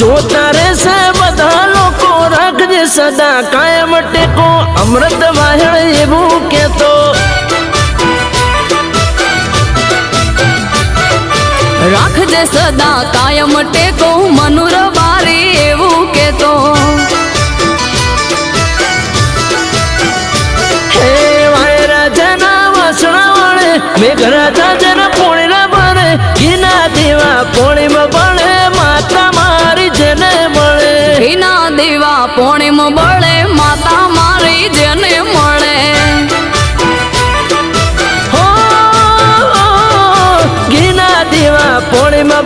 જોતા રહેશે બધા લોકો રાખજે સદા કાયમ ટેકો અમૃત વાહણ એવું કેતો રાખજે સદા કાયમ ટેકો મનુર બારી એવું કેતો હે વાયરાજાના વાસણા વળે મેઘરાજા જરા પોણીના બને ઘીના દેવા પોણીમાં બળે માતા મારી જેને મળે ઘીના દેવા પોણીમ બળે માતા મારી જેને મળે હો ઘીના દેવા પોણીમાં